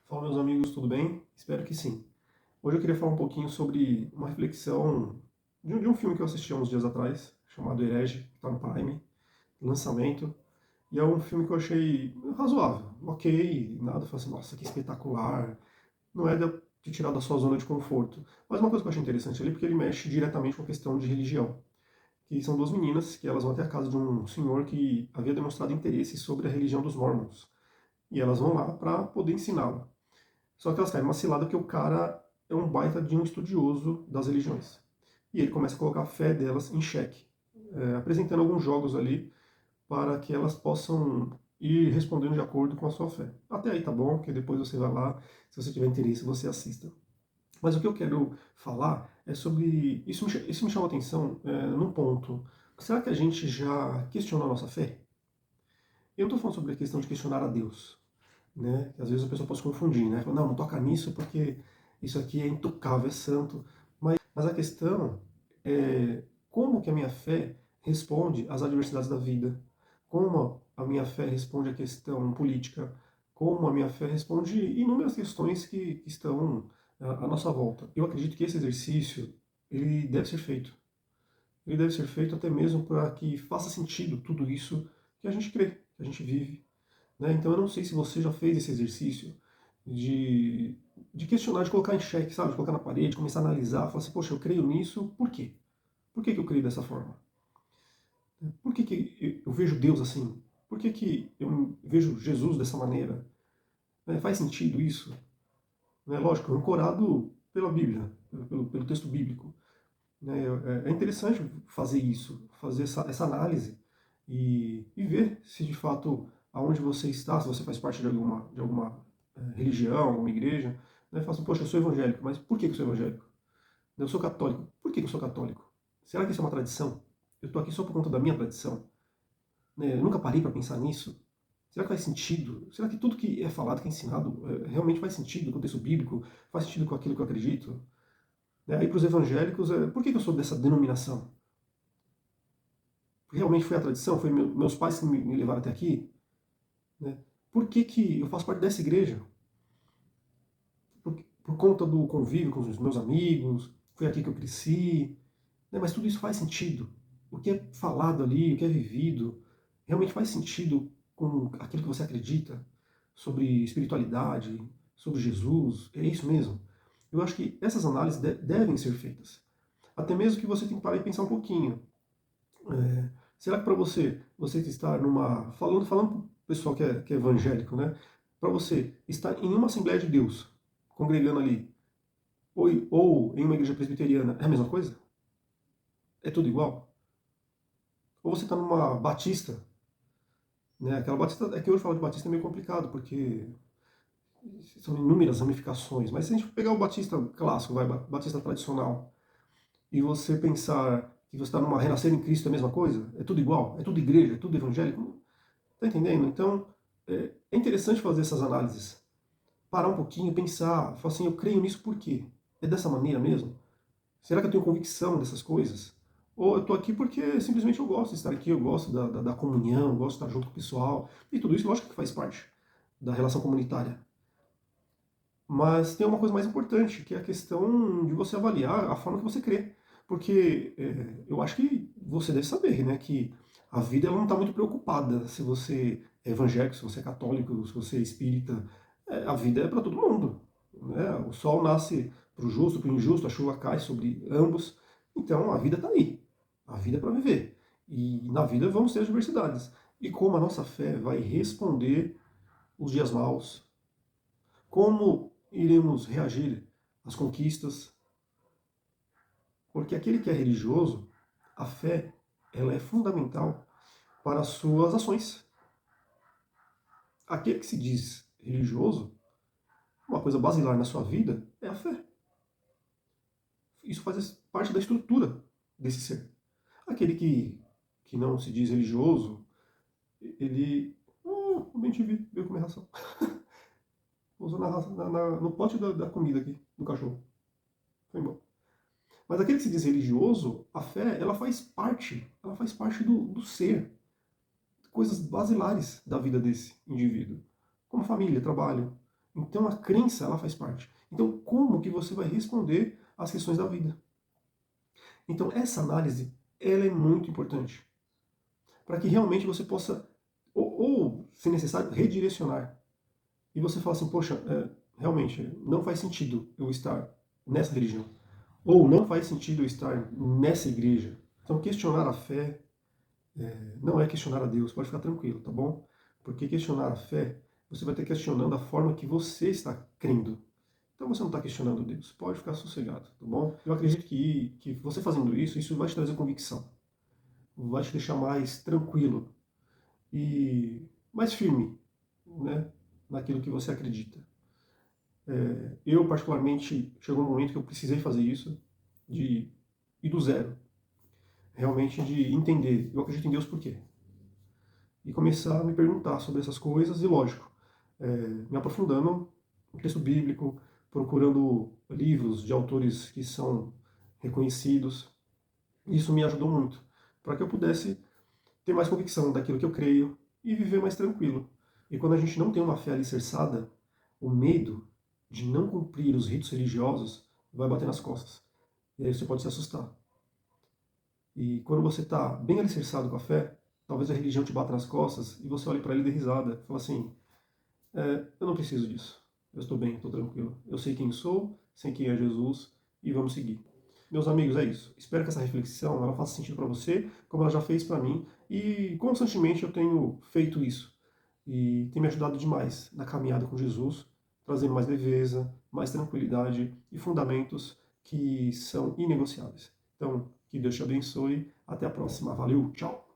Fala, meus amigos, tudo bem? Espero que sim. Hoje eu queria falar um pouquinho sobre uma reflexão de um filme que eu assisti há uns dias atrás, chamado Herege, que está no Prime, lançamento. E é um filme que eu achei razoável, ok, nada, falei assim, nossa, que espetacular. Não é de tirar da sua zona de conforto. Mas uma coisa que eu achei interessante ali, porque ele mexe diretamente com a questão de religião. Que são duas meninas que elas vão até a casa de um senhor que havia demonstrado interesse sobre a religião dos Mormons. E elas vão lá para poder ensiná-la. Só que elas caem numa cilada que o cara é um baita de um estudioso das religiões. E ele começa a colocar a fé delas em xeque, apresentando alguns jogos ali para que elas possam ir respondendo de acordo com a sua fé. Até aí tá bom, que depois você vai lá, se você tiver interesse, você assista. Mas o que eu quero falar é sobre. Isso me chamou a atenção num ponto. Será que a gente já questionou a nossa fé? Eu não estou falando sobre a questão de questionar a Deus, né? Que às vezes a pessoa pode se confundir, né? Fala, não, não toca nisso porque isso aqui é intocável, é santo. Mas a questão é como que a minha fé responde às adversidades da vida, como a minha fé responde à questão política, como a minha fé responde inúmeras questões que estão à nossa volta. Eu acredito que esse exercício ele deve ser feito. Ele deve ser feito até mesmo para que faça sentido tudo isso que a gente crê, que a gente vive, né? Então eu não sei se você já fez esse exercício de, de questionar, de colocar em xeque, sabe? De colocar na parede, começar a analisar, falar assim, poxa, eu creio nisso, por quê? Por que eu creio dessa forma? Por que eu vejo Deus assim? Por que eu vejo Jesus dessa maneira? Né? Faz sentido isso? Né? Lógico, ancorado pela Bíblia, pelo texto bíblico. Né? É interessante fazer isso, fazer essa análise e ver se de fato aonde você está, se você faz parte de alguma religião, alguma igreja, né? Fala assim, poxa, eu sou evangélico, mas por que eu sou evangélico? Eu sou católico, por que eu sou católico? Será que isso é uma tradição? Eu estou aqui só por conta da minha tradição? Né? Eu nunca parei para pensar nisso. Será que faz sentido? Será que tudo que é falado, que é ensinado, realmente faz sentido no contexto bíblico? Faz sentido com aquilo que eu acredito? Né? Aí para os evangélicos, por que eu sou dessa denominação? Realmente foi a tradição? Foi meus pais que me levaram até aqui? Né? Por que eu faço parte dessa igreja? Por conta do convívio com os meus amigos, foi aqui que eu cresci, né? Mas tudo isso faz sentido. O que é falado ali, o que é vivido, realmente faz sentido com aquilo que você acredita sobre espiritualidade, sobre Jesus, é isso mesmo? Eu acho que essas análises devem ser feitas. Até mesmo que você tenha que parar e pensar um pouquinho. Será que para você estar numa. Falando para o pessoal que é evangélico, né? Para você estar em uma Assembleia de Deus, congregando ali, ou em uma igreja presbiteriana, é a mesma coisa? É tudo igual? Ou você está numa batista, né? Aquela batista. É que hoje falar de batista é meio complicado, porque são inúmeras ramificações. Mas se a gente pegar o batista clássico, vai, batista tradicional, e você pensar que você está numa renascer em Cristo, é a mesma coisa? É tudo igual? É tudo igreja? É tudo evangélico? Tá entendendo? Então, é interessante fazer essas análises. Parar um pouquinho, pensar, falar assim, eu creio nisso por quê? É dessa maneira mesmo? Será que eu tenho convicção dessas coisas? Ou eu estou aqui porque simplesmente eu gosto de estar aqui, eu gosto da comunhão, eu gosto de estar junto com o pessoal. E tudo isso, lógico que faz parte da relação comunitária. Mas tem uma coisa mais importante, que é a questão de você avaliar a forma que você crê. Porque eu acho que você deve saber, né, que a vida ela não está muito preocupada se você é evangélico, se você é católico, se você é espírita. A vida é para todo mundo. Né? O sol nasce para o justo, para o injusto, a chuva cai sobre ambos. Então a vida está aí. A vida é para viver. E na vida vamos ter as diversidades. E como a nossa fé vai responder os dias maus, como iremos reagir às conquistas? Porque aquele que é religioso, a fé, ela é fundamental para as suas ações. Aquele que se diz religioso, uma coisa basilar na sua vida é a fé. Isso faz parte da estrutura desse ser. Aquele que não se diz religioso, ele. Oh, bem te vi, veio comer ração. Pousou no pote da comida aqui, do cachorro. Foi embora. Mas aquele que se diz religioso, a fé, ela faz parte do ser, coisas basilares da vida desse indivíduo, como família, trabalho. Então a crença, ela faz parte. Então como que você vai responder às questões da vida? Então essa análise, ela é muito importante. Para que realmente você possa, ou se necessário, redirecionar. E você fala assim, poxa, realmente, não faz sentido eu estar nessa religião. Ou não faz sentido eu estar nessa igreja. Então questionar a fé não é questionar a Deus, pode ficar tranquilo, tá bom? Porque questionar a fé, você vai estar questionando a forma que você está crendo. Então você não está questionando Deus, pode ficar sossegado, tá bom? Eu acredito que você fazendo isso, isso vai te trazer convicção, vai te deixar mais tranquilo e mais firme, né, naquilo que você acredita. Eu, particularmente, chegou um momento que eu precisei fazer isso, de ir do zero, realmente de entender, eu acredito em Deus por quê? E começar a me perguntar sobre essas coisas e, lógico, me aprofundando no texto bíblico, procurando livros de autores que são reconhecidos. Isso me ajudou muito, para que eu pudesse ter mais convicção daquilo que eu creio e viver mais tranquilo. E quando a gente não tem uma fé alicerçada, o medo de não cumprir os ritos religiosos vai bater nas costas. E aí você pode se assustar. E quando você está bem alicerçado com a fé, talvez a religião te bata nas costas e você olhe para ele e dê risada. Fala assim, eu não preciso disso. Eu estou bem, estou tranquilo. Eu sei quem sou, sei quem é Jesus e vamos seguir. Meus amigos, é isso. Espero que essa reflexão ela faça sentido para você, como ela já fez para mim. E constantemente eu tenho feito isso. E tem me ajudado demais na caminhada com Jesus, trazendo mais leveza, mais tranquilidade e fundamentos que são inegociáveis. Então, que Deus te abençoe. Até a próxima. Valeu, tchau!